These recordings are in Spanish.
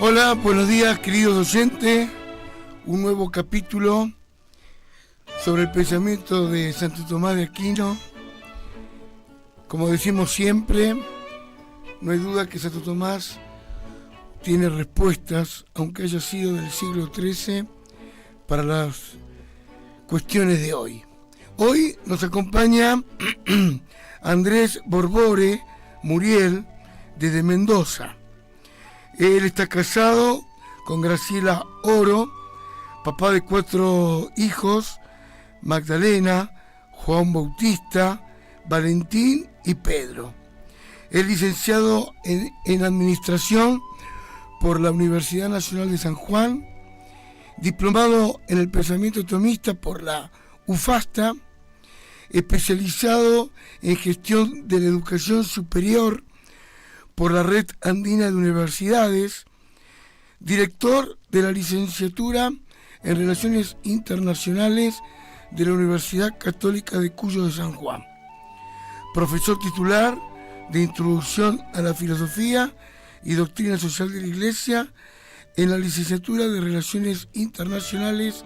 Hola, buenos días, queridos oyentes. Un nuevo capítulo sobre el pensamiento de Santo Tomás de Aquino. Como decimos siempre, no hay duda que Santo Tomás tiene respuestas, aunque haya sido del siglo XIII, para las cuestiones de hoy. Hoy nos acompaña Andrés Borbore Muriel, desde Mendoza. Él está casado con Graciela Oro, papá de 4 hijos: Magdalena, Juan Bautista, Valentín y Pedro. Es licenciado en Administración por la Universidad Nacional de San Juan, diplomado en el pensamiento tomista por la UFASTA, especializado en gestión de la educación superior por la Red Andina de Universidades, director de la licenciatura en Relaciones Internacionales de la Universidad Católica de Cuyo de San Juan, profesor titular de Introducción a la Filosofía y Doctrina Social de la Iglesia en la licenciatura de Relaciones Internacionales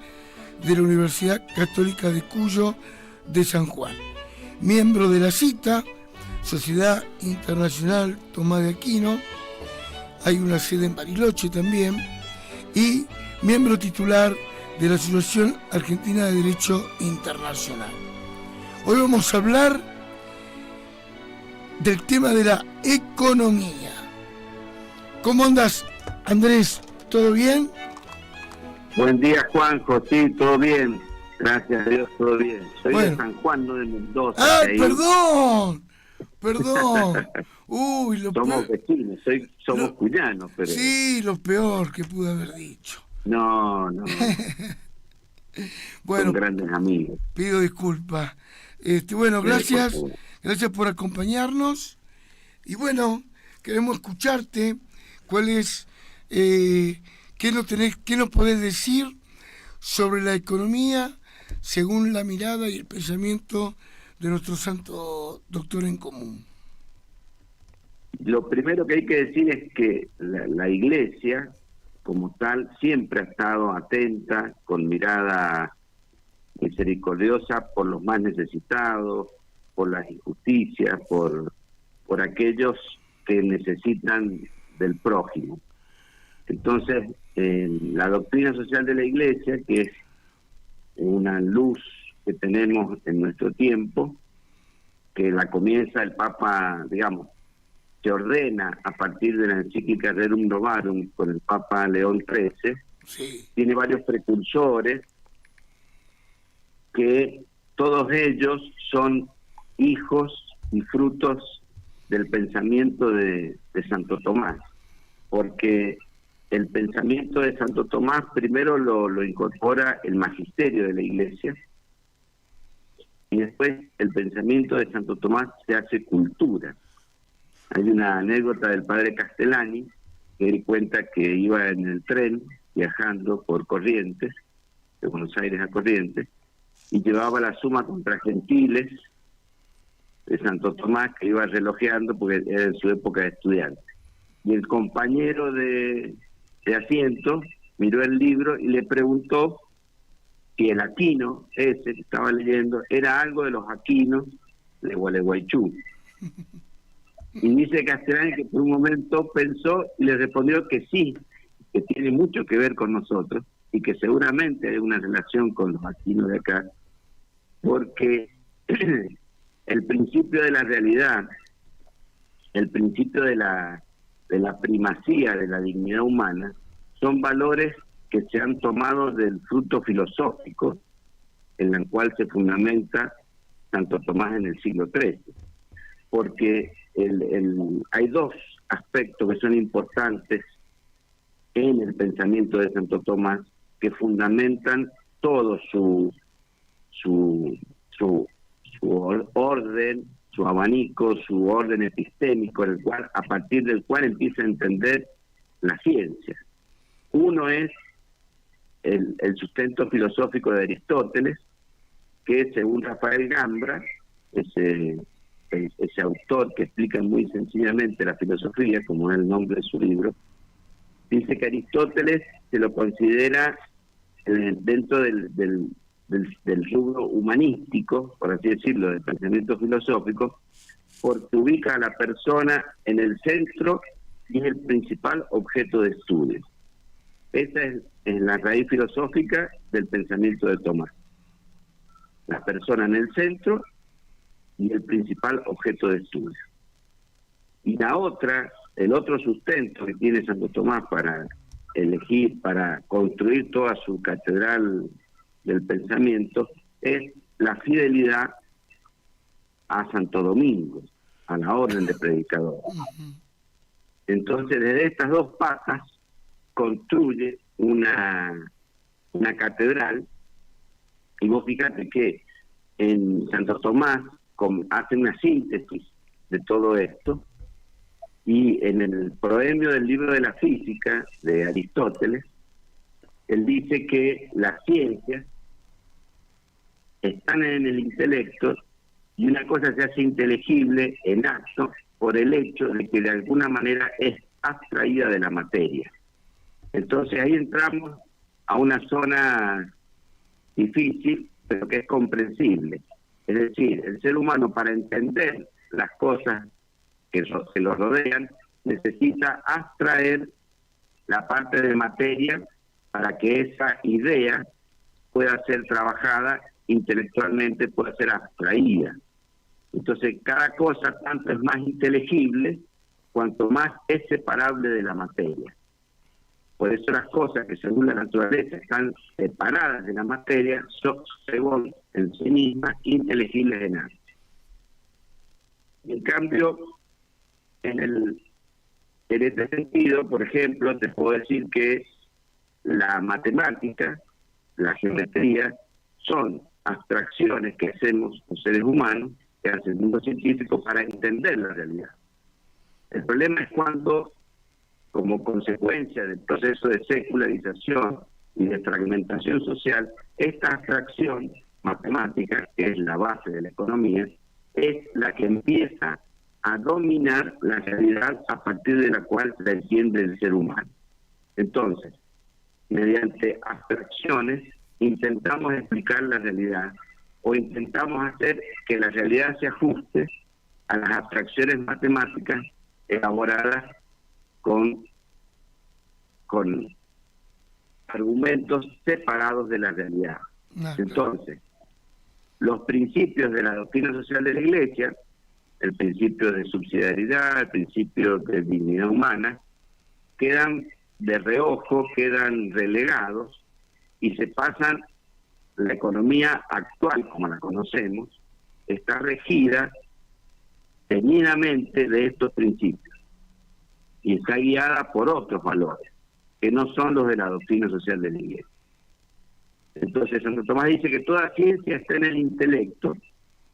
de la Universidad Católica de Cuyo de San Juan, miembro de la CITA, Sociedad Internacional Tomás de Aquino, hay una sede en Bariloche también, y miembro titular de la Asociación Argentina de Derecho Internacional. Hoy vamos a hablar del tema de la economía. ¿Cómo andas, Andrés? ¿Todo bien? Buen día, Juanjo. Sí, todo bien. Gracias a Dios, todo bien. Soy de San Juan, no de Mendoza. ¡Ay, perdón! Uy, somos vecinos, somos cuñanos, pero... Sí, lo peor que pude haber dicho. No. Bueno, son grandes amigos. Pido disculpas. Bueno, gracias por acompañarnos. Y bueno, queremos escucharte. ¿Cuál es, qué nos podés decir sobre la economía según la mirada y el pensamiento de nuestro santo doctor en común? Lo primero que hay que decir es que la Iglesia, como tal, siempre ha estado atenta, con mirada misericordiosa por los más necesitados, por las injusticias, por aquellos que necesitan del prójimo. Entonces, la doctrina social de la Iglesia, que es una luz que tenemos en nuestro tiempo, que la comienza el Papa, digamos, se ordena a partir de la encíclica Rerum Novarum con el Papa León XIII, sí. Tiene varios precursores que todos ellos son hijos y frutos del pensamiento de Santo Tomás, porque el pensamiento de Santo Tomás primero lo incorpora el magisterio de la Iglesia, y después el pensamiento de Santo Tomás se hace cultura. Hay una anécdota del padre Castellani, que él cuenta que iba en el tren viajando por Corrientes, de Buenos Aires a Corrientes, y llevaba la Suma contra Gentiles de Santo Tomás, que iba relojeando porque era en su época de estudiante. Y el compañero de asiento miró el libro y le preguntó si el Aquino, ese que estaba leyendo, era algo de los Aquinos de Gualeguaychú. Y dice Castellani que por un momento pensó y le respondió que sí, que tiene mucho que ver con nosotros y que seguramente hay una relación con los Aquinos de acá, porque el principio de la realidad, el principio de la primacía de la dignidad humana, son valores que se han tomado del fruto filosófico en el cual se fundamenta Santo Tomás en el siglo XIII. Porque hay dos aspectos que son importantes en el pensamiento de Santo Tomás que fundamentan todo su orden, su abanico, su orden epistémico, a partir del cual empieza a entender la ciencia. Uno es el sustento filosófico de Aristóteles, que según Rafael Gambra, ese autor que explica muy sencillamente la filosofía, como es el nombre de su libro, Dice que Aristóteles se lo considera dentro del rubro humanístico, por así decirlo, del pensamiento filosófico, porque ubica a la persona en el centro y es el principal objeto de estudio. Esa es la raíz filosófica del pensamiento de Tomás. La persona en el centro y el principal objeto de estudio. Y el otro sustento que tiene Santo Tomás para elegir, para construir toda su catedral del pensamiento, es la fidelidad a Santo Domingo, a la orden de predicador. Entonces, desde estas dos patas construye una catedral, y vos fíjate que en Santo Tomás hace una síntesis de todo esto, y en el proemio del libro de la física de Aristóteles, él dice que las ciencias están en el intelecto y una cosa se hace inteligible en acto por el hecho de que de alguna manera es abstraída de la materia. Entonces ahí entramos a una zona difícil, pero que es comprensible. Es decir, el ser humano, para entender las cosas que lo rodean, necesita abstraer la parte de materia para que esa idea pueda ser trabajada intelectualmente, pueda ser abstraída. Entonces, cada cosa tanto es más inteligible cuanto más es separable de la materia. Por eso las cosas que según la naturaleza están separadas de la materia son, según en sí mismas, inteligibles en arte. En cambio, en este sentido, por ejemplo, te puedo decir que la matemática, la geometría, son abstracciones que hacemos los seres humanos, que hace el mundo científico para entender la realidad. El problema es cuando, como consecuencia del proceso de secularización y de fragmentación social, esta abstracción matemática, que es la base de la economía, es la que empieza a dominar la realidad a partir de la cual la entiende el ser humano. Entonces, mediante abstracciones intentamos explicar la realidad o intentamos hacer que la realidad se ajuste a las abstracciones matemáticas elaboradas con argumentos separados de la realidad. Entonces, los principios de la doctrina social de la Iglesia, el principio de subsidiariedad, el principio de dignidad humana, quedan de reojo, quedan relegados y se pasan. La economía actual, como la conocemos, está regida teñidamente de estos principios y está guiada por otros valores que no son los de la doctrina social de la Iglesia. Entonces Santo Tomás dice que toda ciencia está en el intelecto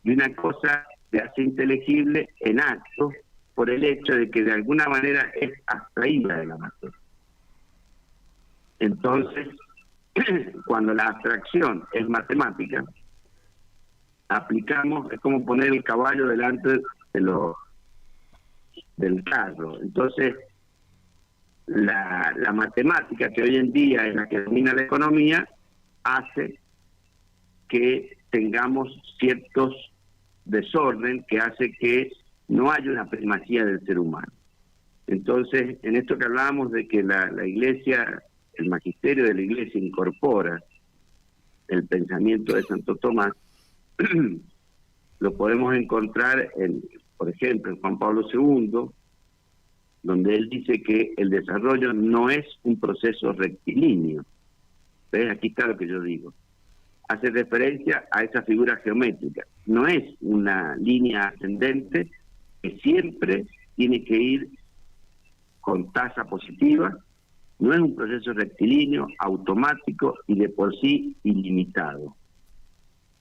y una cosa se hace inteligible en acto por el hecho de que de alguna manera es abstraída de la materia. Entonces, cuando la abstracción es matemática, aplicamos, es como poner el caballo delante del carro. Entonces, la matemática, que hoy en día es la que domina la economía, hace que tengamos ciertos desorden que hace que no haya una primacía del ser humano. Entonces, en esto que hablábamos de que la Iglesia, el magisterio de la Iglesia incorpora el pensamiento de Santo Tomás, lo podemos encontrar, por ejemplo, en Juan Pablo II, donde él dice que el desarrollo no es un proceso rectilíneo. ¿Ves? Aquí está lo que yo digo. Hace referencia a esa figura geométrica. No es una línea ascendente que siempre tiene que ir con tasa positiva. No es un proceso rectilíneo, automático y de por sí ilimitado.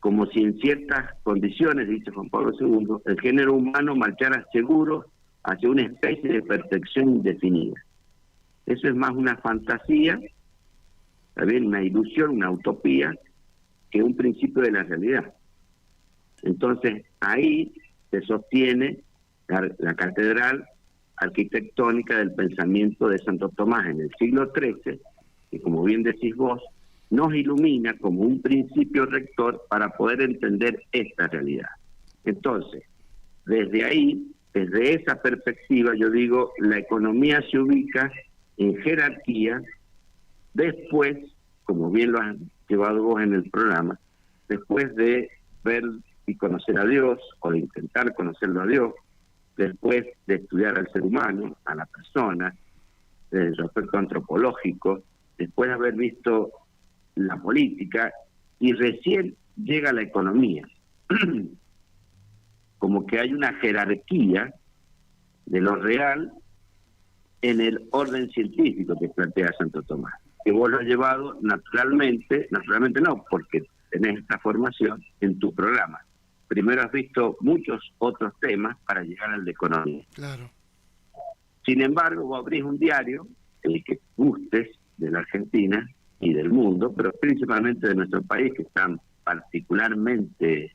Como si en ciertas condiciones, dice Juan Pablo II, el género humano marchara seguro hacia una especie de perfección indefinida. Eso es más una fantasía, también una ilusión, una utopía, que un principio de la realidad. Entonces, ahí se sostiene la catedral arquitectónica del pensamiento de Santo Tomás en el siglo XIII, que como bien decís vos, nos ilumina como un principio rector para poder entender esta realidad. Entonces, desde ahí, desde esa perspectiva, yo digo, la economía se ubica en jerarquía, después, como bien lo has llevado vos en el programa, después de ver y conocer a Dios, o de intentar conocerlo a Dios, después de estudiar al ser humano, a la persona, desde el aspecto antropológico, después de haber visto la política, y recién llega la economía. Como que hay una jerarquía de lo real en el orden científico que plantea Santo Tomás, que vos lo has llevado naturalmente no, porque tenés esta formación en tu programa. Primero has visto muchos otros temas para llegar al de economía. Claro. Sin embargo, vos abrís un diario, el que gustes, de la Argentina y del mundo, pero principalmente de nuestro país, que están particularmente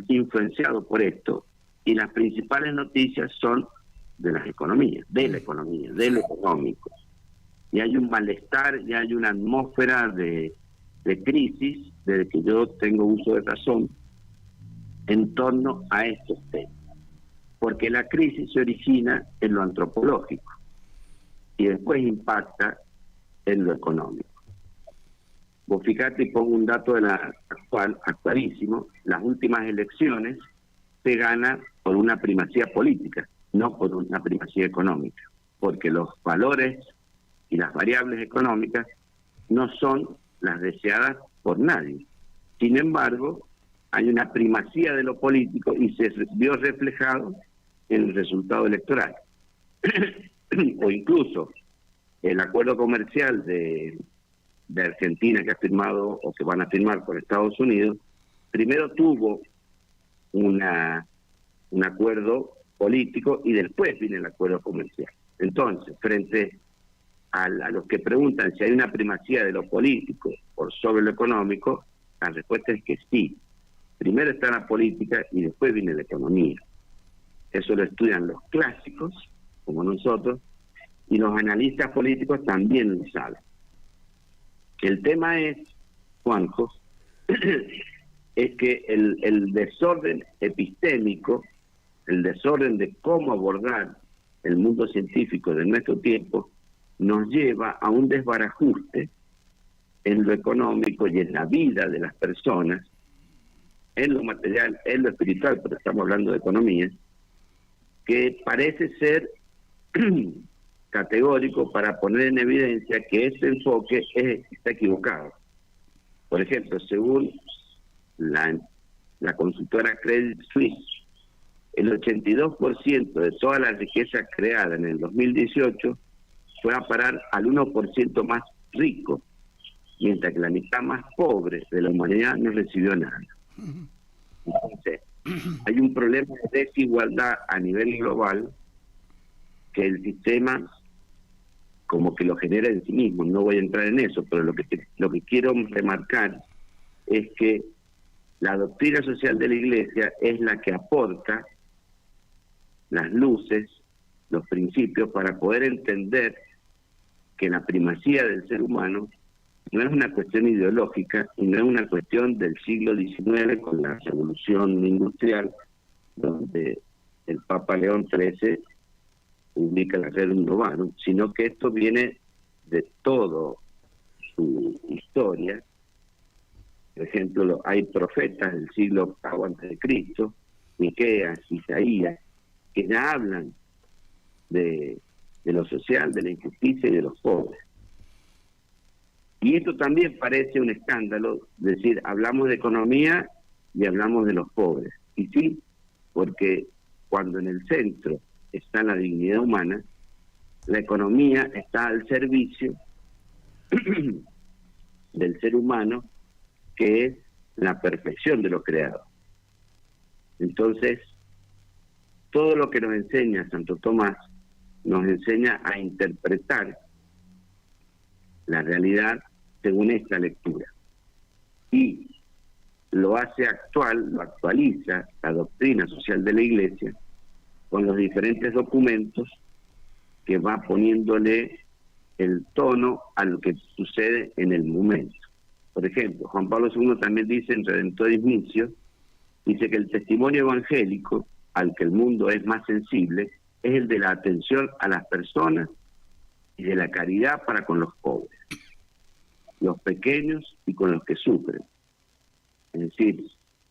influenciado por esto, y las principales noticias son de las economías, de la economía, de lo económico. Y hay un malestar, y hay una atmósfera de crisis, desde que yo tengo uso de razón, en torno a estos temas. Porque la crisis se origina en lo antropológico y después impacta en lo económico. Vos fíjate, y pongo un dato de la actualísimo, las últimas elecciones se ganan por una primacía política, no por una primacía económica, porque los valores y las variables económicas no son las deseadas por nadie. Sin embargo, hay una primacía de lo político y se vio reflejado en el resultado electoral. O incluso el acuerdo comercial de Argentina que ha firmado o que van a firmar con Estados Unidos, primero tuvo un acuerdo político y después viene el acuerdo comercial. Entonces, frente a los que preguntan si hay una primacía de lo político por sobre lo económico, la respuesta es que sí. Primero está la política y después viene la economía. Eso lo estudian los clásicos, como nosotros, y los analistas políticos también lo saben. El tema es, Juanjo, es que el desorden epistémico, el desorden de cómo abordar el mundo científico de nuestro tiempo, nos lleva a un desbarajuste en lo económico y en la vida de las personas, en lo material, en lo espiritual, pero estamos hablando de economía, que parece ser categórico para poner en evidencia que ese enfoque está equivocado. Por ejemplo, según la consultora Credit Suisse, el 82% de toda la riqueza creada en el 2018 fue a parar al 1% más rico, mientras que la mitad más pobre de la humanidad no recibió nada. Entonces, hay un problema de desigualdad a nivel global que el sistema como que lo genera en sí mismo. No voy a entrar en eso, pero lo que quiero remarcar es que la doctrina social de la Iglesia es la que aporta las luces, los principios para poder entender que la primacía del ser humano no es una cuestión ideológica y no es una cuestión del siglo XIX con la revolución industrial, donde el Papa León XIII publica la Rerum Novarum, sino que esto viene de toda su historia. Por ejemplo, hay profetas del siglo VIII antes de Cristo, Miqueas, Isaías, que ya hablan de lo social, de la injusticia y de los pobres. Y esto también parece un escándalo, decir, hablamos de economía y hablamos de los pobres. Y sí, porque cuando en el centro está la dignidad humana, la economía está al servicio del ser humano, que es la perfección de lo creado. Entonces, todo lo que nos enseña Santo Tomás nos enseña a interpretar la realidad según esta lectura. Y lo hace actual, lo actualiza la doctrina social de la Iglesia con los diferentes documentos que va poniéndole el tono a lo que sucede en el momento. Por ejemplo, Juan Pablo II también dice en Redentoris Missio, dice que el testimonio evangélico al que el mundo es más sensible es el de la atención a las personas y de la caridad para con los pobres, los pequeños y con los que sufren. Es decir,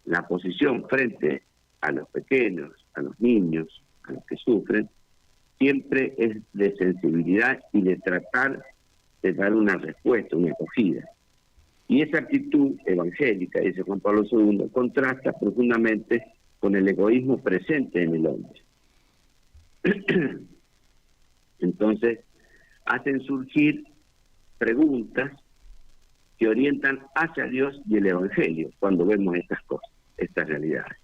la posición frente a los pequeños, a los niños, a los que sufren, siempre es de sensibilidad y de tratar de dar una respuesta, una acogida. Y esa actitud evangélica, dice Juan Pablo II, contrasta profundamente con el egoísmo presente en el hombre. Entonces, hacen surgir preguntas que orientan hacia Dios y el Evangelio cuando vemos estas cosas, estas realidades.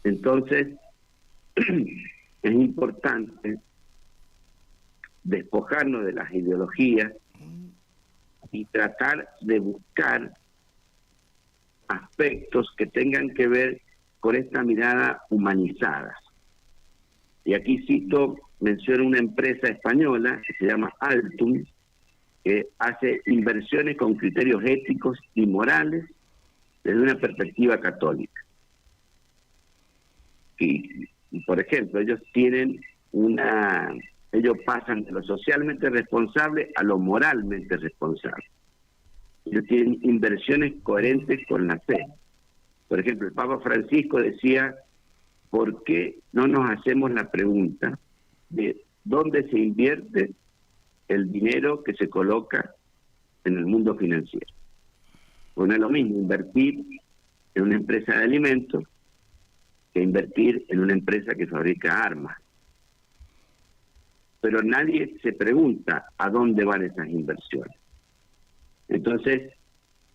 Entonces, es importante despojarnos de las ideologías y tratar de buscar aspectos que tengan que ver con esta mirada humanizada. Y aquí menciono una empresa española que se llama Altum, que hace inversiones con criterios éticos y morales desde una perspectiva católica. Y por ejemplo, ellos pasan de lo socialmente responsable a lo moralmente responsable. Ellos tienen inversiones coherentes con la fe. Por ejemplo, el Papa Francisco decía, ¿por qué no nos hacemos la pregunta de dónde se invierte el dinero que se coloca en el mundo financiero? Pues no es lo mismo invertir en una empresa de alimentos que invertir en una empresa que fabrica armas. Pero nadie se pregunta a dónde van esas inversiones. Entonces,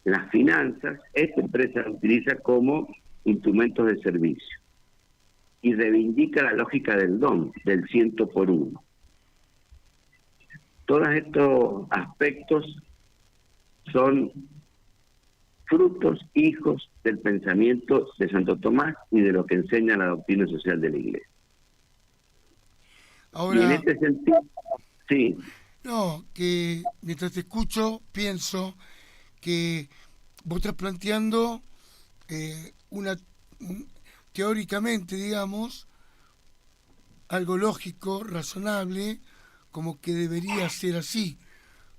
las finanzas, esta empresa la utiliza como instrumentos de servicio y reivindica la lógica del don, del 100 por 1. Todos estos aspectos son frutos, hijos del pensamiento de Santo Tomás y de lo que enseña la doctrina social de la Iglesia. Ahora, y en este sentido, sí. No, que mientras te escucho, pienso que vos estás planteando teóricamente, digamos, algo lógico, razonable, como que debería ser así,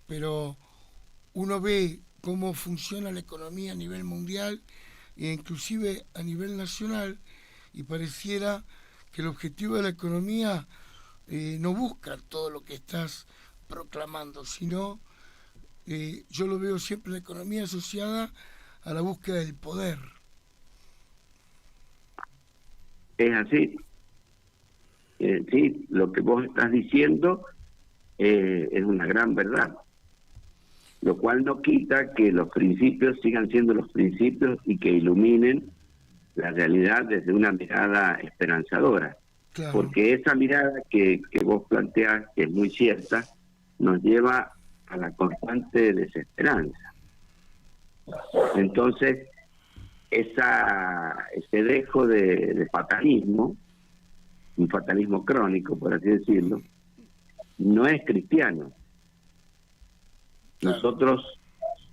pero uno ve cómo funciona la economía a nivel mundial e inclusive a nivel nacional y pareciera que el objetivo de la economía no busca todo lo que estás proclamando, sino yo lo veo siempre la economía asociada a la búsqueda del poder. Es así. Sí, lo que vos estás diciendo es una gran verdad, lo cual no quita que los principios sigan siendo los principios y que iluminen la realidad desde una mirada esperanzadora. Claro. Porque esa mirada que vos planteás, que es muy cierta, nos lleva a la constante desesperanza. Entonces, ese dejo de fatalismo, un fatalismo crónico, por así decirlo, no es cristiano. Nosotros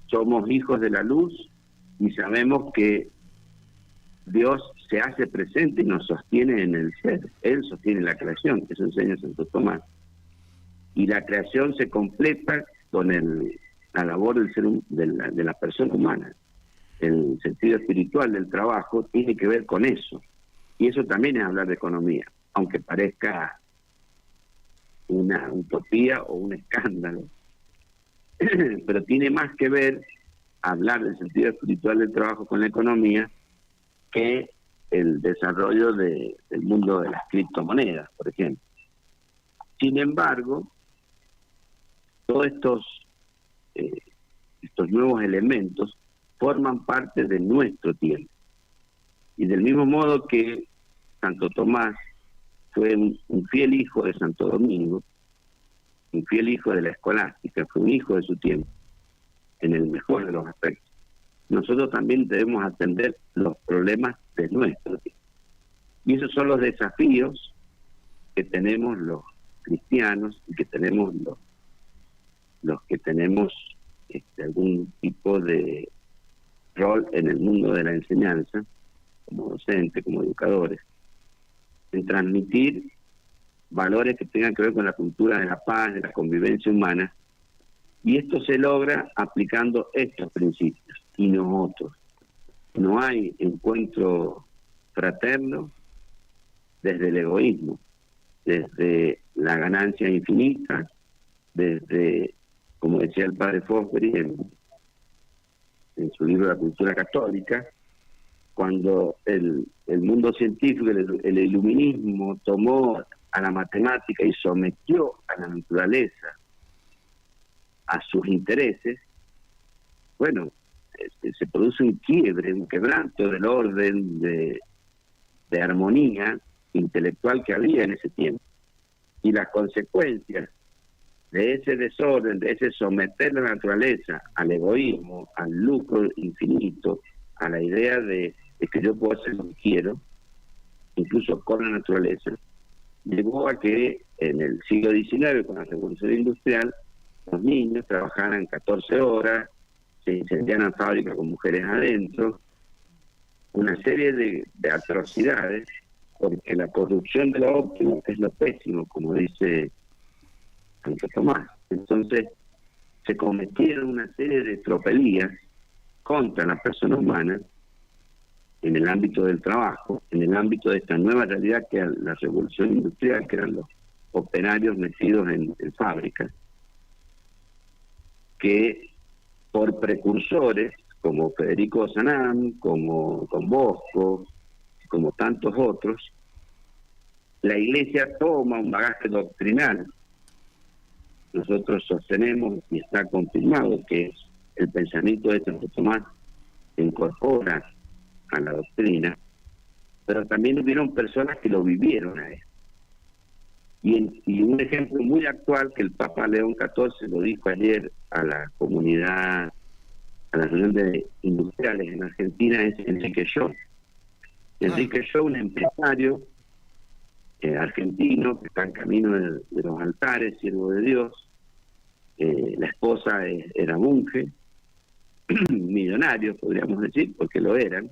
somos hijos de la luz y sabemos que Dios se hace presente y nos sostiene en el ser. Él sostiene la creación, eso enseña Santo Tomás. Y la creación se completa con la labor del ser, de la persona humana. El sentido espiritual del trabajo tiene que ver con eso. Y eso también es hablar de economía, aunque parezca una utopía o un escándalo. Pero tiene más que ver hablar del sentido espiritual del trabajo con la economía que el desarrollo del mundo de las criptomonedas, por ejemplo. Sin embargo, todos estos nuevos elementos forman parte de nuestro tiempo. Y del mismo modo que Santo Tomás fue un fiel hijo de Santo Domingo, un fiel hijo de la escolástica, fue un hijo de su tiempo, en el mejor de los aspectos. nosotros también debemos atender los problemas de nuestro tiempo. Y esos son los desafíos que tenemos los cristianos y que tenemos los que tenemos algún tipo de rol en el mundo de la enseñanza, como docente, como educadores, en transmitir valores que tengan que ver con la cultura de la paz, de la convivencia humana, y esto se logra aplicando estos principios y no otros. No hay encuentro fraterno desde el egoísmo, desde la ganancia infinita, desde, como decía el padre Fosbury en su libro La cultura católica, cuando el mundo científico, el iluminismo tomó a la matemática y sometió a la naturaleza a sus intereses, bueno, se produce un quiebre, un quebranto del orden de armonía intelectual que había en ese tiempo. Y las consecuencias de ese desorden, de ese someter la naturaleza al egoísmo, al lucro infinito, a la idea de que yo puedo hacer lo que quiero, incluso con la naturaleza, llevó a que en el siglo XIX, con la revolución industrial, los niños trabajaran 14 horas, se incendiaran fábricas con mujeres adentro, una serie de atrocidades, porque la corrupción de lo óptimo es lo pésimo, como dice Santo Tomás. Entonces se cometieron una serie de tropelías contra la persona humana en el ámbito del trabajo, en el ámbito de esta nueva realidad que era la revolución industrial, que eran los operarios metidos en fábricas, que por precursores como Federico Sanam, como Don Bosco, como tantos otros, la Iglesia toma un bagaje doctrinal. Nosotros sostenemos, y está confirmado, que el pensamiento de Santo Tomás se incorpora a la doctrina, pero también hubieron personas que lo vivieron a él. Y un ejemplo muy actual que el Papa León XIV lo dijo ayer a la comunidad, a la reunión de industriales en Argentina, es Enrique Shaw. Enrique Shaw, un empresario argentino que está en camino de los altares, siervo de Dios. La esposa era monje, millonario, podríamos decir, porque lo eran.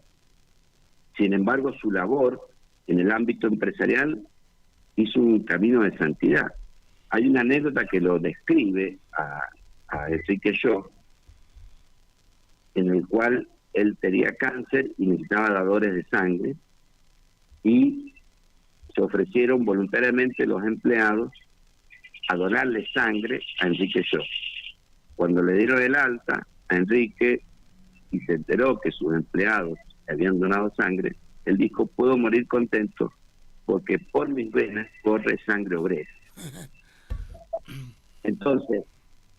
Sin embargo, su labor en el ámbito empresarial hizo un camino de santidad. Hay una anécdota que lo describe a Enrique Shaw, en el cual él tenía cáncer y necesitaba dadores de sangre, y se ofrecieron voluntariamente los empleados a donarle sangre a Enrique Shaw. Cuando le dieron el alta a Enrique y se enteró que sus empleados le habían donado sangre, él dijo: puedo morir contento porque por mis venas corre sangre obrera. Entonces,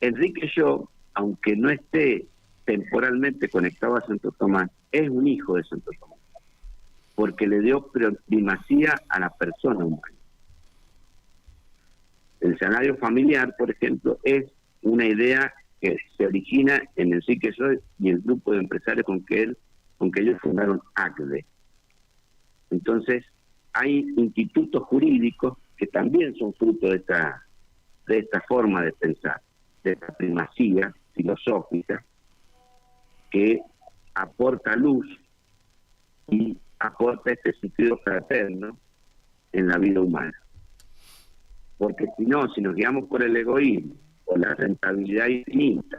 Enrique Shaw, aunque no esté temporalmente conectado a Santo Tomás, es un hijo de Santo Tomás, porque le dio primacía a la persona humana. El salario familiar, por ejemplo, es una idea que se origina en Enrique Shaw y el grupo de empresarios con que ellos fundaron ACDE. Entonces, hay institutos jurídicos que también son fruto de esta forma de pensar, de esta primacía filosófica que aporta luz y aporta este sentido fraterno en la vida humana. Porque si nos guiamos por el egoísmo, por la rentabilidad infinita,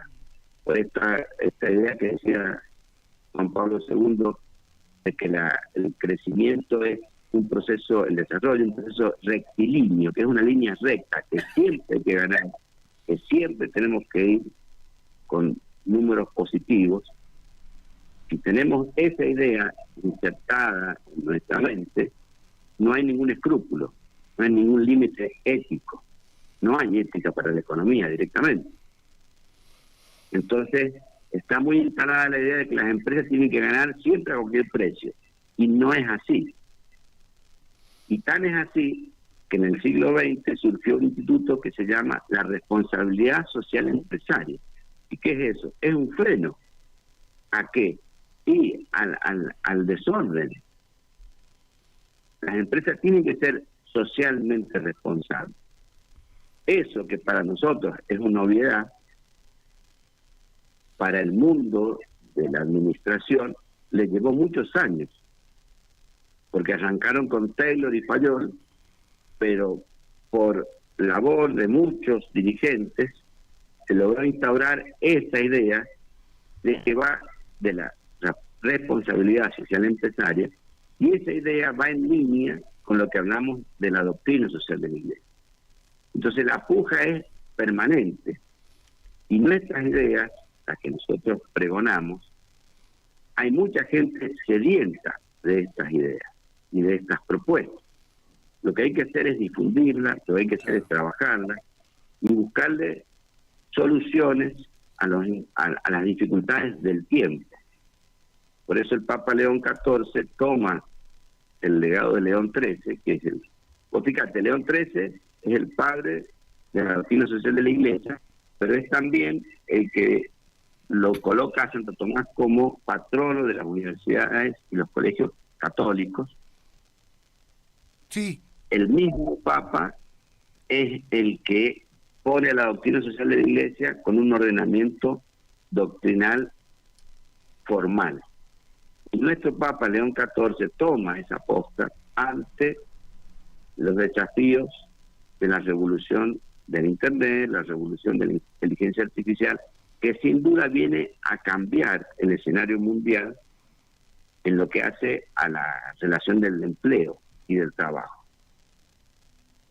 por esta idea que decía Juan Pablo II, de que el crecimiento es un proceso, el desarrollo es un proceso rectilíneo, que es una línea recta, que siempre hay que ganar, que siempre tenemos que ir con números positivos. Si tenemos esa idea insertada en nuestra mente, no hay ningún escrúpulo, no hay ningún límite ético, no hay ética para la economía directamente. Entonces, está muy instalada la idea de que las empresas tienen que ganar siempre a cualquier precio, y no es así. Y tan es así que en el siglo XX surgió un instituto que se llama la responsabilidad social empresaria. ¿Y qué es eso? Es un freno. ¿A qué? y al desorden. Las empresas tienen que ser socialmente responsables. Eso que para nosotros es una obviedad, para el mundo de la administración le llevó muchos años, porque arrancaron con Taylor y Fayol, pero por labor de muchos dirigentes se logró instaurar esa idea de que va de la responsabilidad social empresaria, y esa idea va en línea con lo que hablamos de la doctrina social de la Iglesia. Entonces la puja es permanente, y nuestras ideas, las que nosotros pregonamos, hay mucha gente sedienta de estas ideas y de estas propuestas. Lo que hay que hacer es difundirlas, lo que hay que hacer es trabajarlas y buscarle soluciones a las dificultades del tiempo. Por eso el Papa León XIV toma el legado de León XIII, que es vos fíjate, León XIII es el padre de la doctrina social de la Iglesia, pero es también el que lo coloca a Santo Tomás como patrono de las universidades y los colegios católicos. Sí. El mismo Papa es el que pone a la doctrina social de la Iglesia con un ordenamiento doctrinal formal. Y nuestro Papa León XIV toma esa posta ante los desafíos de la revolución del Internet, la revolución de la inteligencia artificial, que sin duda viene a cambiar el escenario mundial en lo que hace a la relación del empleo y del trabajo.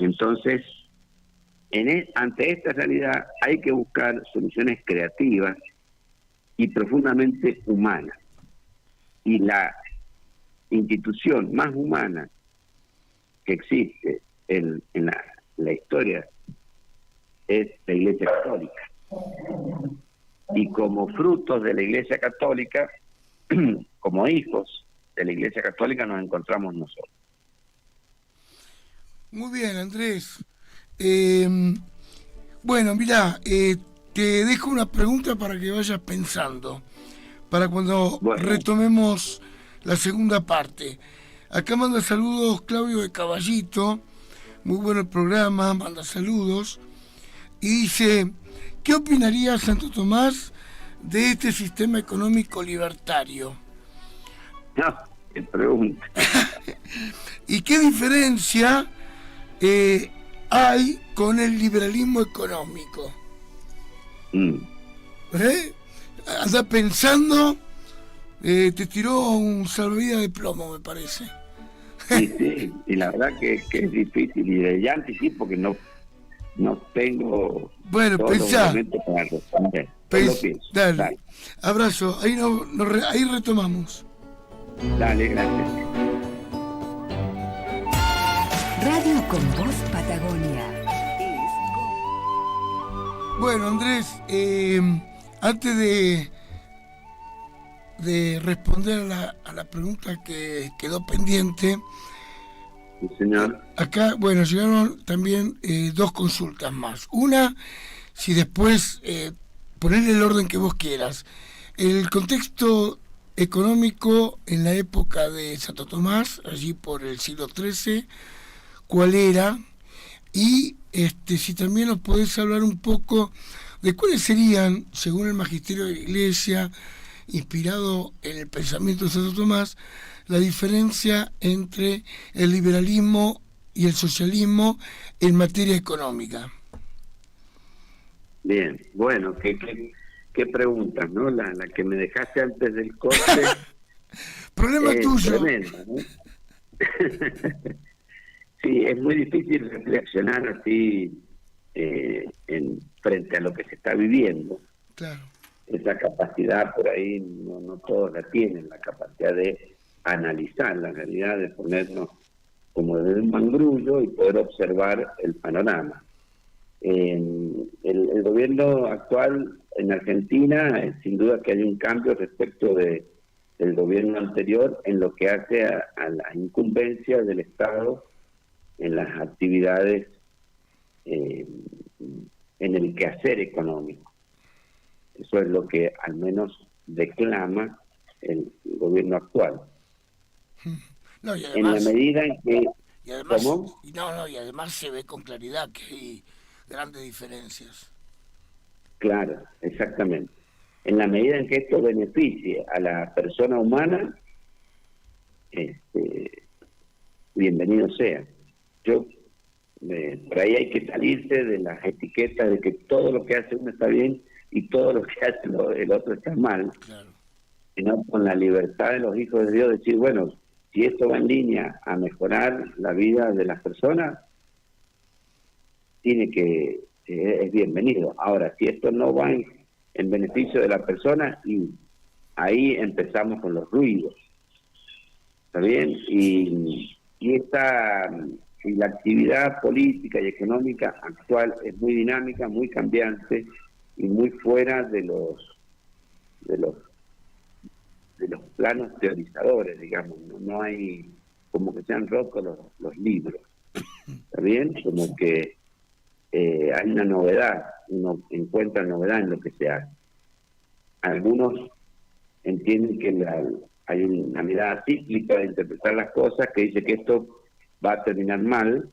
Entonces, ante esta realidad hay que buscar soluciones creativas y profundamente humanas. Y la institución más humana que existe en la historia es la Iglesia Católica. Y como frutos de la Iglesia Católica, como hijos de la Iglesia Católica, nos encontramos nosotros. Muy bien, Andrés. Bueno, mira, te dejo una pregunta para que vayas pensando, para cuando retomemos la segunda parte. Acá manda saludos Claudio de Caballito, muy bueno el programa, manda saludos, y dice, ¿qué opinaría Santo Tomás de este sistema económico libertario? No, qué pregunta. ¿Y qué diferencia hay con el liberalismo económico? Anda pensando, te tiró un salvavidas de plomo, me parece. Sí, y la verdad que es difícil, y ya anticipo que no tengo pensá, para responder. Dale. Abrazo, ahí retomamos. Dale, gracias. Radio con Voz Patagonia. Bueno, Andrés, antes de responder a la pregunta que quedó pendiente, Sí, señor. Acá, bueno, llegaron también dos consultas más. Una, si después ponerle el orden que vos quieras. El contexto económico en la época de Santo Tomás, allí por el siglo XIII, ¿cuál era? Y si también nos podés hablar un poco de cuáles serían, según el magisterio de la Iglesia, inspirado en el pensamiento de Santo Tomás, la diferencia entre el liberalismo y el socialismo en materia económica. Bien, bueno, qué preguntas, ¿no? La que me dejaste antes del corte. Problema tuyo. Tremenda, ¿no? Sí, es muy difícil reflexionar así frente a lo que se está viviendo. Claro. Esa capacidad por ahí no todos la tienen, la capacidad de analizar la realidad, de ponernos como desde un mangrullo y poder observar el panorama. El gobierno actual en Argentina, sin duda que hay un cambio respecto del gobierno anterior en lo que hace a la incumbencia del Estado en las actividades, en el quehacer económico. Eso es lo que al menos declama gobierno actual. No, y En la además, medida en que... y además, ¿Cómo? y además se ve con claridad que hay grandes diferencias. Claro, exactamente. En la medida en que esto beneficie a la persona humana, bienvenido sea. Yo, por ahí hay que salirse de las etiquetas de que todo lo que hace uno está bien y todo lo que hace el otro está mal, Claro. sino con la libertad de los hijos de Dios decir, bueno, si esto va en línea a mejorar la vida de las personas, tiene que es bienvenido. Ahora, si esto no va en beneficio de la persona, y ahí empezamos con los ruidos, ¿está bien? Y la actividad política y económica actual es muy dinámica, muy cambiante y muy fuera de los planos teorizadores, digamos. No hay, como que se han roto los libros, ¿está bien? Como que hay una novedad, uno encuentra novedad en lo que se hace. Algunos entienden que hay una mirada cíclica de interpretar las cosas que dice que esto va a terminar mal,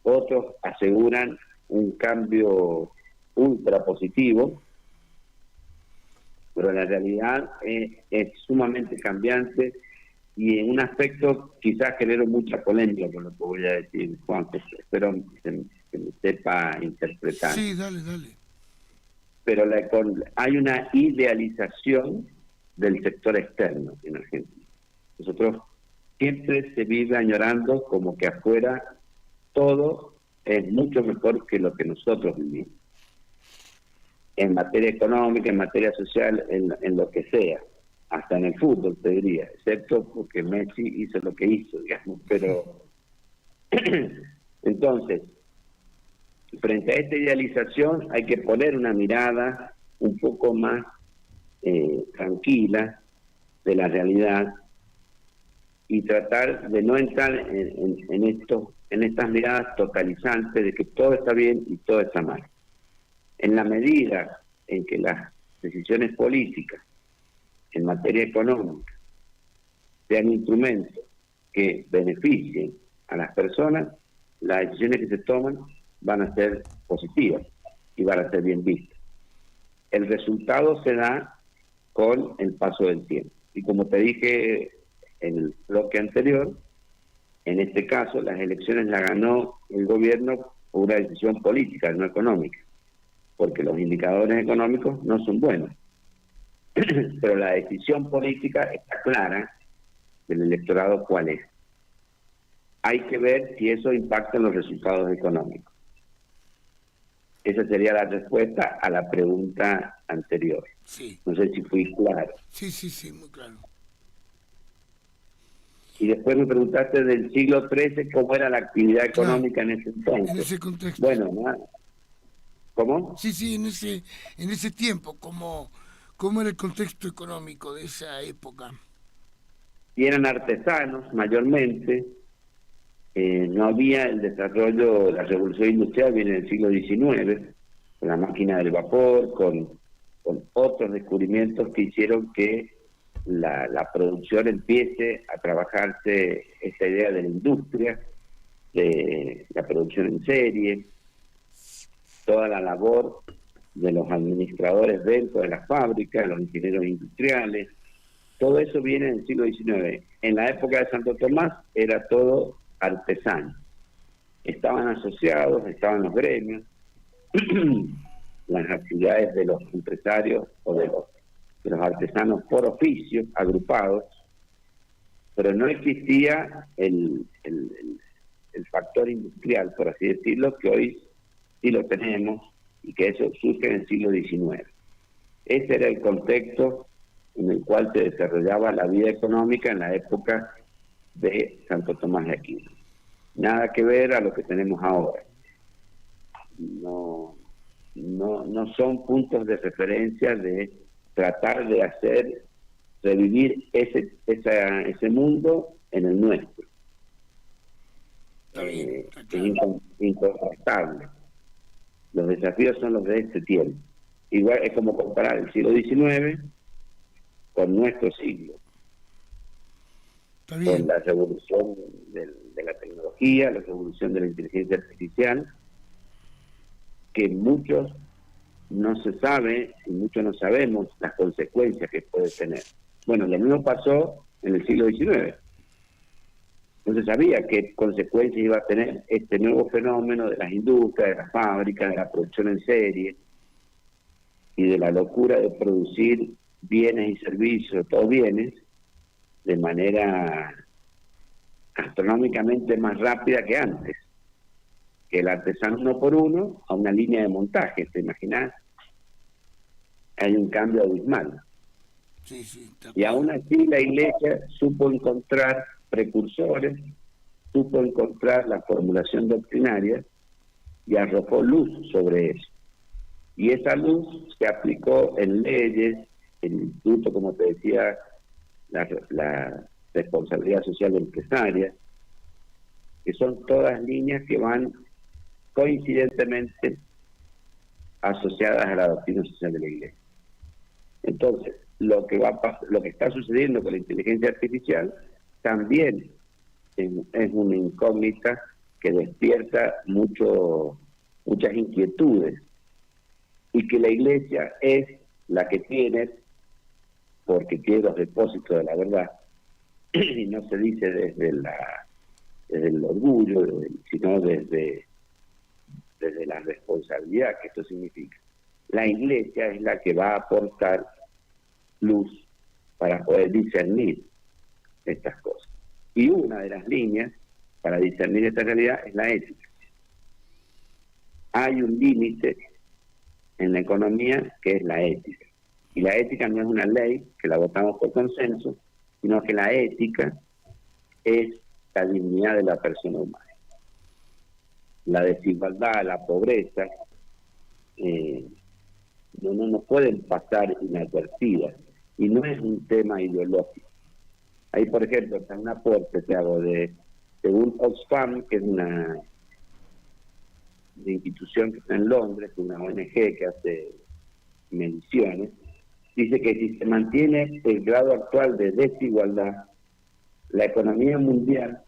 otros aseguran un cambio ultra positivo, pero la realidad es sumamente cambiante y en un aspecto quizás genero mucha polémica con lo que voy a decir, Juan, que espero que me sepa interpretar. Sí, dale, dale. Pero hay una idealización del sector externo en Argentina. Nosotros siempre se vive añorando como que afuera todo es mucho mejor que lo que nosotros vivimos. En materia económica, en materia social, en lo que sea. Hasta en el fútbol, te diría, excepto porque Messi hizo lo que hizo, digamos. Pero entonces, frente a esta idealización hay que poner una mirada un poco más tranquila de la realidad y tratar de no entrar en estas miradas totalizantes de que todo está bien y todo está mal. En la medida en que las decisiones políticas en materia económica sean instrumentos que beneficien a las personas, las decisiones que se toman van a ser positivas y van a ser bien vistas. El resultado se da con el paso del tiempo. Y como te dije en el bloque anterior, en este caso las elecciones las ganó el gobierno por una decisión política, no económica, porque los indicadores económicos no son buenos. Pero la decisión política está clara del electorado cuál es. Hay que ver si eso impacta en los resultados económicos. Esa sería la respuesta a la pregunta anterior. Sí. No sé si fui claro. Sí, muy claro. Y después me preguntaste del siglo XIII, cómo era la actividad económica en ese entonces. En ese contexto. Bueno, ¿no? ¿Cómo? Sí, en ese tiempo, ¿cómo era el contexto económico de esa época? Y eran artesanos mayormente, no había el desarrollo, la revolución industrial viene del siglo XIX, con la máquina del vapor, con otros descubrimientos que hicieron que la producción empiece a trabajarse esta idea de la industria, de la producción en serie, toda la labor de los administradores dentro de las fábricas, los ingenieros industriales, todo eso viene del siglo XIX. En la época de Santo Tomás era todo artesano. Estaban asociados, estaban los gremios, las actividades de los empresarios o de los artesanos por oficio, agrupados, pero no existía el factor industrial, por así decirlo, que hoy sí lo tenemos y que eso surge en el siglo XIX. Ese era el contexto en el cual se desarrollaba la vida económica en la época de Santo Tomás de Aquino. Nada que ver a lo que tenemos ahora. No son puntos de referencia de tratar de hacer revivir ese mundo en el nuestro. Es incontrastable. Los desafíos son los de este tiempo. Igual es como comparar el siglo XIX con nuestro siglo. Está bien. Con la revolución de la tecnología, la revolución de la inteligencia artificial, que muchos no se sabe y muchos no sabemos las consecuencias que puede tener. Bueno, lo mismo pasó en el siglo XIX. No se sabía qué consecuencias iba a tener este nuevo fenómeno de las industrias, de las fábricas, de la producción en serie y de la locura de producir bienes y servicios, todos bienes, de manera astronómicamente más rápida que antes. Que el artesano uno por uno a una línea de montaje, ¿te imaginas? Hay un cambio abismal. Sí, sí, Y aún así la Iglesia supo encontrar precursores, supo encontrar la formulación doctrinaria y arrojó luz sobre eso. Y esa luz se aplicó en leyes, en el instituto, como te decía, la responsabilidad social empresaria, que son todas líneas que van coincidentemente asociadas a la doctrina social de la Iglesia. Entonces, lo que está sucediendo con la inteligencia artificial también es una incógnita que despierta muchas inquietudes, y que la Iglesia es la que tiene, porque tiene los depósitos de la verdad, y no se dice desde el orgullo, sino desde la responsabilidad que esto significa. La Iglesia es la que va a aportar luz para poder discernir estas cosas. Y una de las líneas para discernir esta realidad es la ética. Hay un límite en la economía que es la ética. Y la ética no es una ley que la votamos por consenso, sino que la ética es la dignidad de la persona humana. La desigualdad, la pobreza, no pueden pasar inadvertidas, y no es un tema ideológico. Ahí, por ejemplo, está un aporte que hago según Oxfam, que es una institución que está en Londres, una ONG que hace mediciones, dice que si se mantiene el grado actual de desigualdad, la economía mundial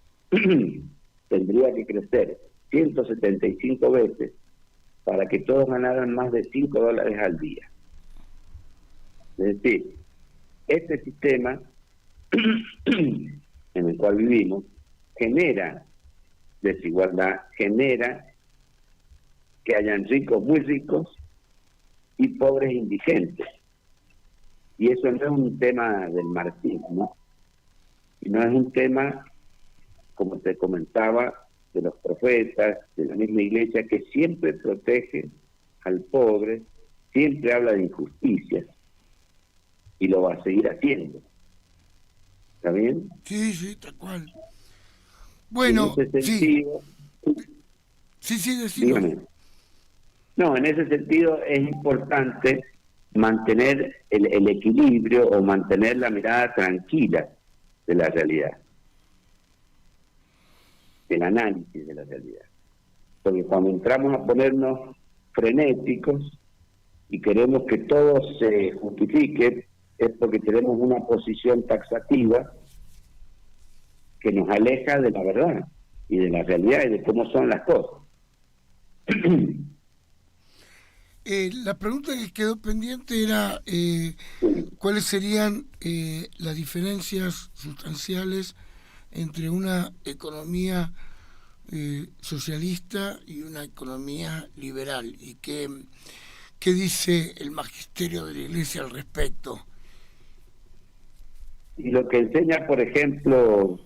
tendría que crecer 175 veces para que todos ganaran más de $5 al día. Es decir, este sistema en el cual vivimos genera desigualdad, genera que hayan ricos muy ricos y pobres indigentes. Y eso no es un tema del marxismo, sino es un tema, como te comentaba, de los profetas, de la misma Iglesia, que siempre protege al pobre, siempre habla de injusticia, y lo va a seguir haciendo. ¿Está bien? Sí, sí, tal cual. Bueno, en ese sentido, sí, decimos. Dígame. No, en ese sentido es importante mantener el equilibrio, o mantener la mirada tranquila de la realidad, el análisis de la realidad. Porque cuando entramos a ponernos frenéticos y queremos que todo se justifique, es porque tenemos una posición taxativa que nos aleja de la verdad y de la realidad y de cómo son las cosas. La pregunta que quedó pendiente era cuáles serían las diferencias sustanciales entre una economía socialista y una economía liberal, y qué dice el magisterio de la Iglesia al respecto. Y lo que enseña, por ejemplo,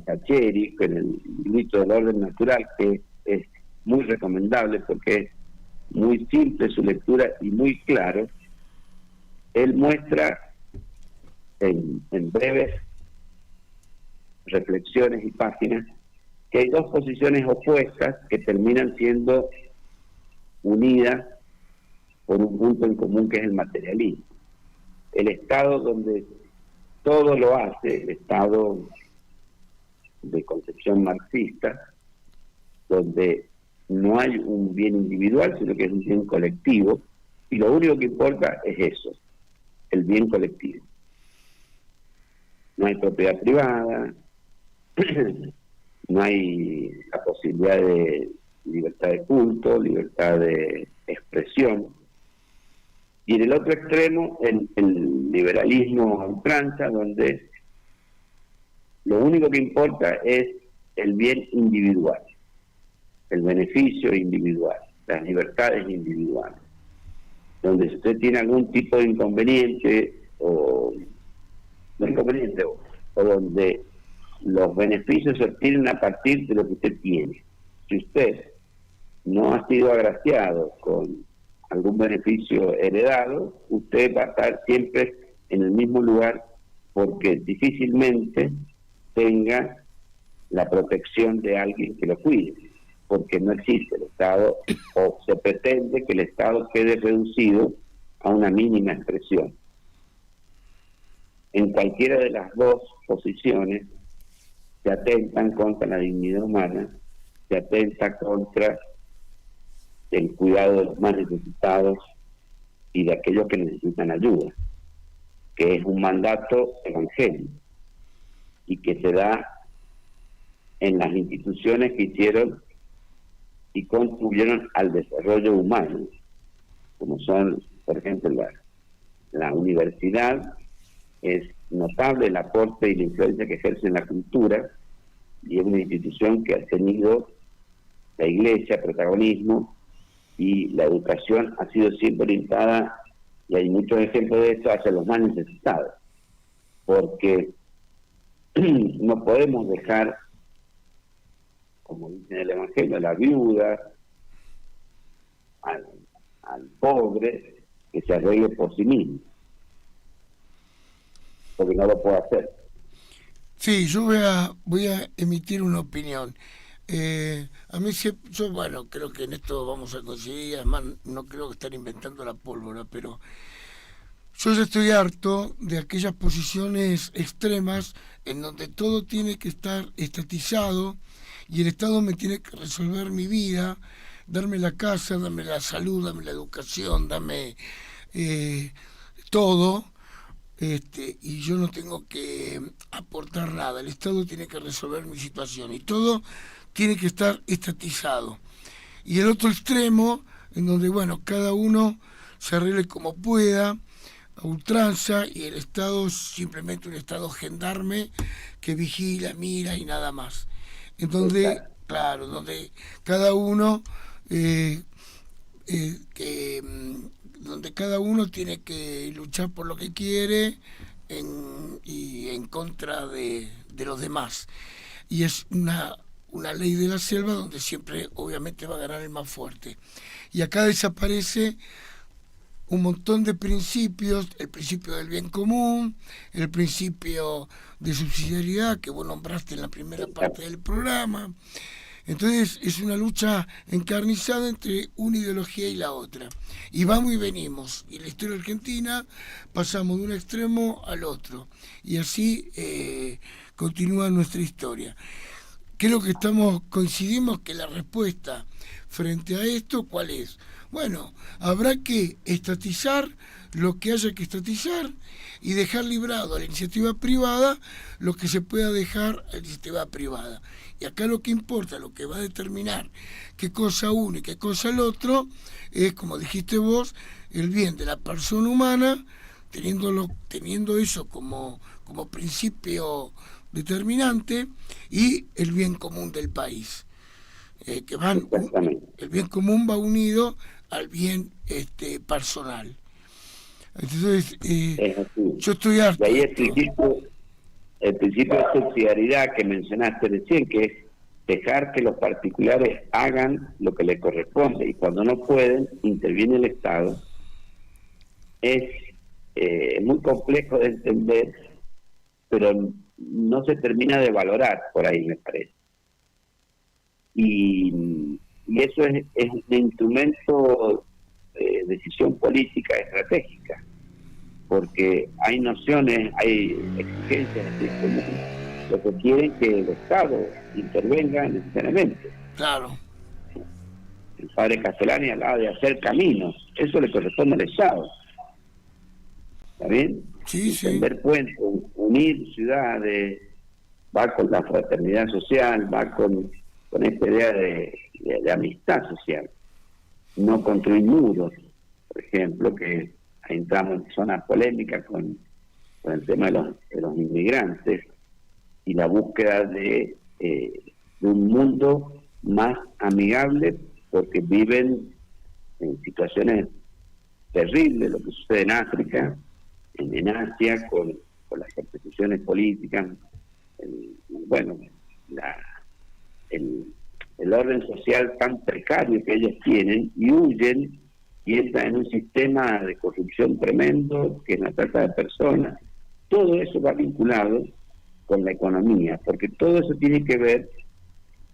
Sacheri, en el librito del orden natural, que es muy recomendable porque es muy simple su lectura y muy claro, él muestra en breves reflexiones y páginas que hay dos posiciones opuestas que terminan siendo unidas por un punto en común, que es el materialismo. El Estado donde todo lo hace, el Estado de concepción marxista, donde no hay un bien individual, sino que es un bien colectivo, y lo único que importa es eso, el bien colectivo. no hay propiedad privada, no hay la posibilidad de libertad de culto, libertad de expresión. Y en el otro extremo, el liberalismo a ultranza, donde lo único que importa es el bien individual, el beneficio individual, las libertades individuales. Donde si usted tiene algún tipo de inconveniente, o donde los beneficios se obtienen a partir de lo que usted tiene. Si usted no ha sido agraciado con algún beneficio heredado, usted va a estar siempre en el mismo lugar, porque difícilmente tenga la protección de alguien que lo cuide, porque no existe el Estado, o se pretende que el Estado quede reducido a una mínima expresión. En cualquiera de las dos posiciones se atentan contra la dignidad humana, se atenta contra el cuidado de los más necesitados y de aquellos que necesitan ayuda, que es un mandato evangélico y que se da en las instituciones que hicieron y contribuyeron al desarrollo humano, como son, por ejemplo, la universidad. Es notable el aporte y la influencia que ejerce en la cultura, y es una institución que ha tenido la Iglesia protagonismo, y la educación ha sido siempre orientada, y hay muchos ejemplos de esto, hacia los más necesitados, porque no podemos dejar, como dice en el Evangelio, a la viuda, al pobre, que se arregle por sí mismo, porque no lo puede hacer. Sí, yo voy a emitir una opinión. A mí yo, bueno, creo que en esto vamos a coincidir, además no creo que estén inventando la pólvora, pero yo ya estoy harto de aquellas posiciones extremas en donde todo tiene que estar estatizado y el Estado me tiene que resolver mi vida, darme la casa, darme la salud, darme la educación, darme todo. Y yo no tengo que aportar nada, el Estado tiene que resolver mi situación y todo tiene que estar estatizado. Y el otro extremo, en donde, bueno, cada uno se arregle como pueda, a ultranza, y el Estado es simplemente un Estado gendarme que vigila, mira y nada más. En donde, claro, donde cada uno donde cada uno tiene que luchar por lo que quiere y en contra de los demás. Y es una ley de la selva donde siempre obviamente va a ganar el más fuerte. Y acá desaparece un montón de principios, el principio del bien común, el principio de subsidiariedad que vos nombraste en la primera parte del programa. Entonces es una lucha encarnizada entre una ideología y la otra. Y vamos y venimos. Y la historia argentina pasamos de un extremo al otro. Y así continúa nuestra historia. Creo que coincidimos que la respuesta frente a esto, ¿cuál es? Bueno, habrá que estatizar lo que haya que estatizar y dejar librado a la iniciativa privada lo que se pueda dejar a la iniciativa privada. Y acá lo que importa, lo que va a determinar qué cosa uno y qué cosa el otro, es, como dijiste vos, el bien de la persona humana, teniendo eso como principio determinante, y el bien común del país. El bien común va unido al bien personal. Entonces, yo estoy harto. Y ahí el principio de subsidiariedad que mencionaste recién, que es dejar que los particulares hagan lo que les corresponde, y cuando no pueden, interviene el Estado. Es muy complejo de entender, pero no se termina de valorar por ahí, me parece. Y eso es un instrumento de decisión política estratégica, porque hay nociones, hay exigencias de lo que quieren que el Estado intervenga necesariamente. Claro. El padre Castellani hablaba de hacer caminos, eso le corresponde al Estado. ¿Está bien? Sí, Tender puentes, unir ciudades, va con la fraternidad social, va con esta idea de amistad social. No construir muros, por ejemplo, que entramos en zonas polémicas con el tema de los inmigrantes y la búsqueda de un mundo más amigable, porque viven en situaciones terribles, lo que sucede en África, en Asia, con las persecuciones políticas, el orden social tan precario que ellos tienen, y huyen y entran en un sistema de corrupción tremendo, que es la trata de personas. Todo eso va vinculado con la economía, porque todo eso tiene que ver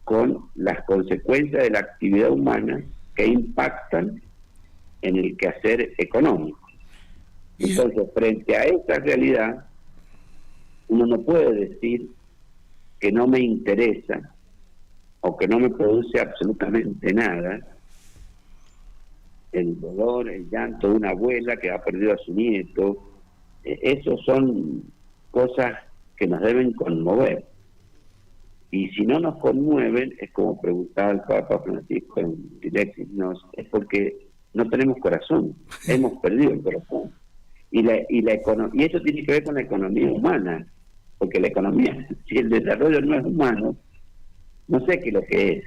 con las consecuencias de la actividad humana que impactan en el quehacer económico. Entonces, frente a esta realidad, uno no puede decir que no me interesa o que no me produce absolutamente nada el dolor, el llanto de una abuela que ha perdido a su nieto. Esos son cosas que nos deben conmover. Y si no nos conmueven, es como preguntaba el Papa Francisco en Dilexis, es porque no tenemos corazón, hemos perdido el corazón. Y eso tiene que ver con la economía humana, porque la economía, si el desarrollo no es humano, no sé qué es lo que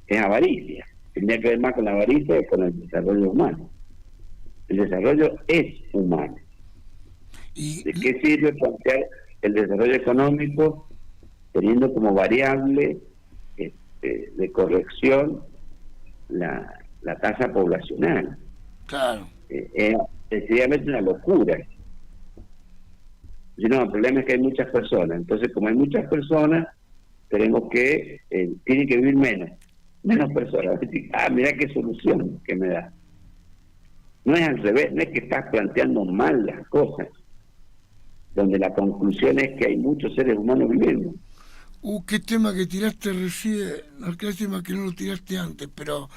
es avaricia. Tendría que ver más con la avaricia que con el desarrollo humano. El desarrollo es humano. ¿De qué sirve plantear el desarrollo económico teniendo como variable de corrección la tasa poblacional? Claro. Es sencillamente una locura. No, el problema es que hay muchas personas. Entonces, como hay muchas personas, tenemos que tienen que vivir menos personas. Mira qué solución que me da. No es al revés, no es que estás planteando mal las cosas, donde la conclusión es que hay muchos seres humanos viviendo. Qué tema que tiraste recién, qué lástima que no lo tiraste antes, pero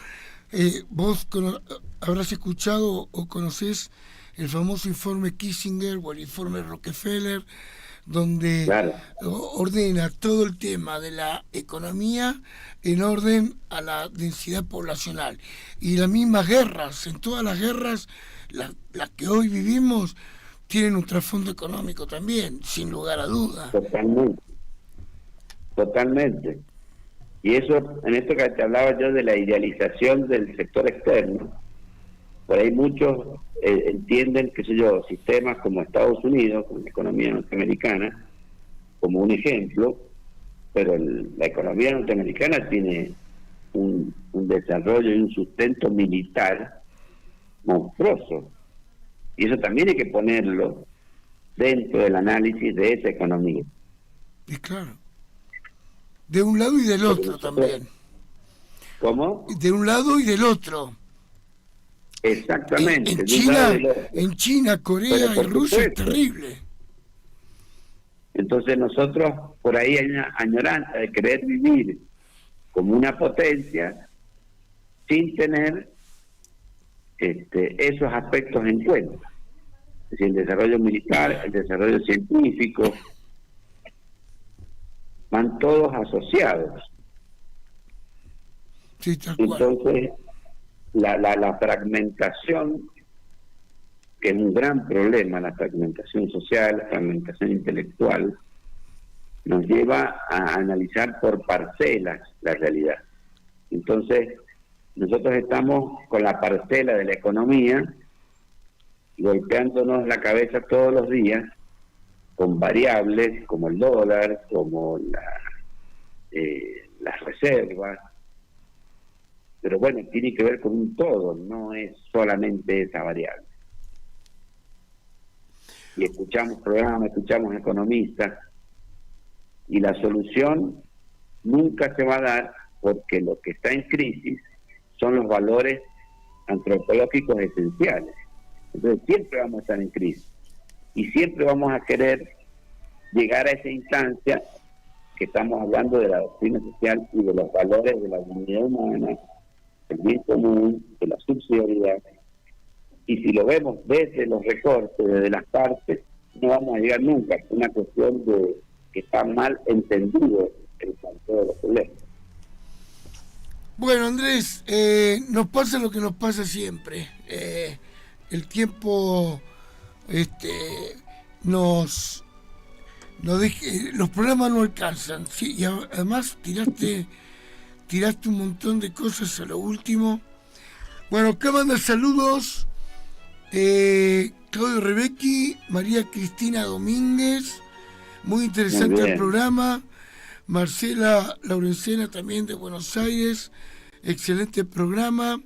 vos habrás escuchado o conocés el famoso informe Kissinger o el informe Rockefeller, donde ordena todo el tema de la economía en orden a la densidad poblacional. Y las mismas guerras, en todas las guerras, las que hoy vivimos, tienen un trasfondo económico también, sin lugar a dudas. Totalmente. Y eso, en esto que te hablaba yo de la idealización del sector externo, por ahí muchos entienden, qué sé yo, sistemas como Estados Unidos, con la economía norteamericana, como un ejemplo, pero la economía norteamericana tiene un desarrollo y un sustento militar monstruoso. Y eso también hay que ponerlo dentro del análisis de esa economía. Y claro. De un lado y del otro también. ¿Cómo? De un lado y del otro. Exactamente. En China, Corea y Rusia es terrible. Entonces nosotros, por ahí hay una añoranza de querer vivir como una potencia sin tener esos aspectos en cuenta. Es decir, el desarrollo militar, el desarrollo científico, van todos asociados. Sí, tal cual. Entonces, la fragmentación, que es un gran problema, la fragmentación social, la fragmentación intelectual, nos lleva a analizar por parcelas la realidad. Entonces, nosotros estamos con la parcela de la economía, golpeándonos la cabeza todos los días con variables como el dólar, como las reservas. Pero bueno, tiene que ver con un todo, no es solamente esa variable. Y escuchamos programas, escuchamos economistas, y la solución nunca se va a dar, porque lo que está en crisis son los valores antropológicos esenciales. Entonces siempre vamos a estar en crisis, y siempre vamos a querer llegar a esa instancia que estamos hablando de la doctrina social y de los valores de la dignidad humana, el bien común, de la subsidiariedad. Y si lo vemos desde los recortes, desde las partes, no vamos a llegar nunca. Es una cuestión de que está mal entendido el planteo de los problemas. Bueno, Andrés, nos pasa lo que nos pasa siempre. El tiempo nos los programas no alcanzan. Sí, y además tiraste un montón de cosas a lo último. Bueno, acá manda saludos Claudio Rebecki, María Cristina Domínguez, muy interesante el programa. Marcela Laurencena también de Buenos Aires, excelente programa.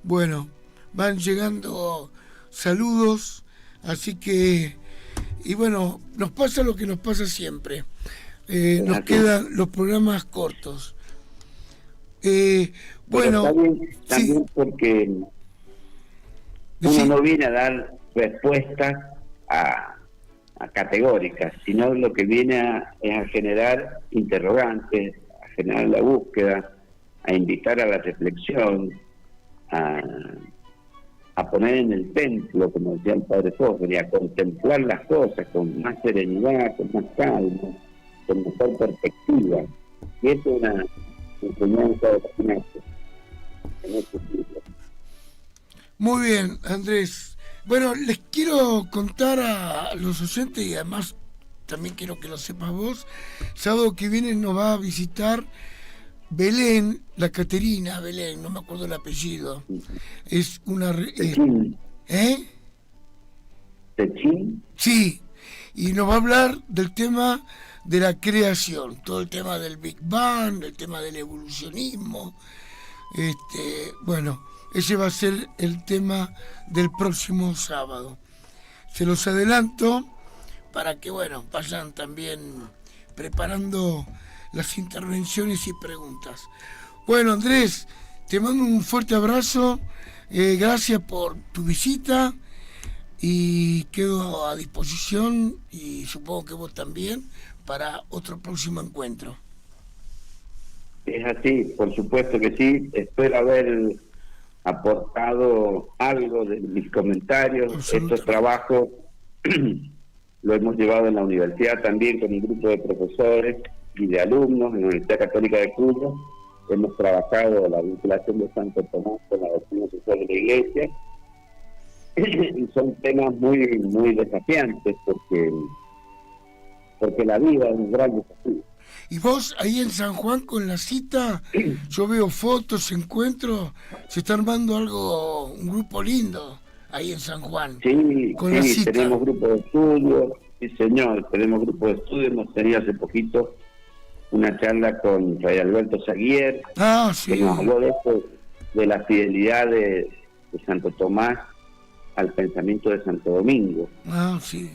Bueno, van llegando saludos, así que, y bueno, nos pasa lo que nos pasa siempre. Nos quedan los programas cortos. Bueno, también sí, porque uno no viene a dar respuestas a categóricas, sino lo que viene es a generar interrogantes, a generar la búsqueda, a invitar a la reflexión, a poner en el templo, como decía el padre Fosbury, a contemplar las cosas con más serenidad, con más calma, con mejor perspectiva. Y eso es una enseñanza de Ignacio en este libro. Muy bien, Andrés. Bueno, les quiero contar a los oyentes, y además también quiero que lo sepas vos, sábado que viene nos va a visitar Belén, la Caterina Belén, no me acuerdo el apellido. Es una... ¿Techín? Sí, y nos va a hablar del tema de la creación, todo el tema del Big Bang, el tema del evolucionismo. Bueno, ese va a ser el tema del próximo sábado. Se los adelanto para que, bueno, vayan también preparando las intervenciones y preguntas. Bueno, Andrés, te mando un fuerte abrazo, gracias por tu visita y quedo a disposición, y supongo que vos también, para otro próximo encuentro. Es así, por supuesto que sí. Espero haber aportado algo de mis comentarios. Estos trabajos lo hemos llevado en la universidad también con un grupo de profesores y de alumnos en la Universidad Católica de Cuyo. Hemos trabajado la vinculación de Santo Tomás con la doctrina social de la Iglesia y son temas muy desafiantes porque la vida es un gran desafío. Y vos ahí en San Juan con la cita, yo veo fotos, encuentros, se está armando un grupo lindo ahí en San Juan. Sí, con la cita. Tenemos grupo de estudio, sí señor, tenemos grupo de estudio. Hemos tenido hace poquito una charla con Fray Alberto Saguier, sí, que nos habló de esto, de la fidelidad de Santo Tomás al pensamiento de Santo Domingo. Sí.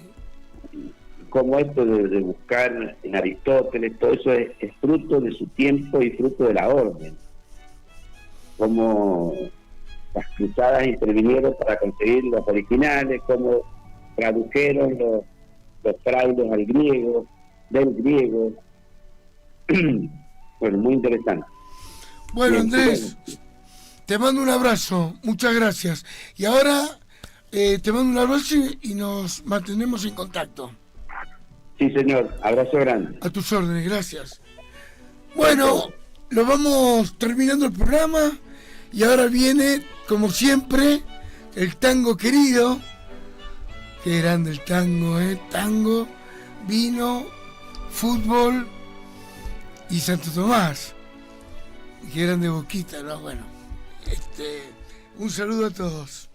Como esto de buscar en Aristóteles, todo eso es fruto de su tiempo y fruto de la orden. Como las cruzadas intervinieron para conseguir los originales, como tradujeron los frailes al griego, del griego. Bueno, muy interesante. Bueno, Andrés, te mando un abrazo, muchas gracias. Y ahora te mando un abrazo y nos mantenemos en contacto. Sí, señor, abrazo grande. A tus órdenes, gracias. Bueno, lo vamos terminando el programa y ahora viene, como siempre, el tango querido. Qué grande el tango, tango, vino, fútbol y Santo Tomás. Qué grande Boquita, ¿no? Bueno, un saludo a todos.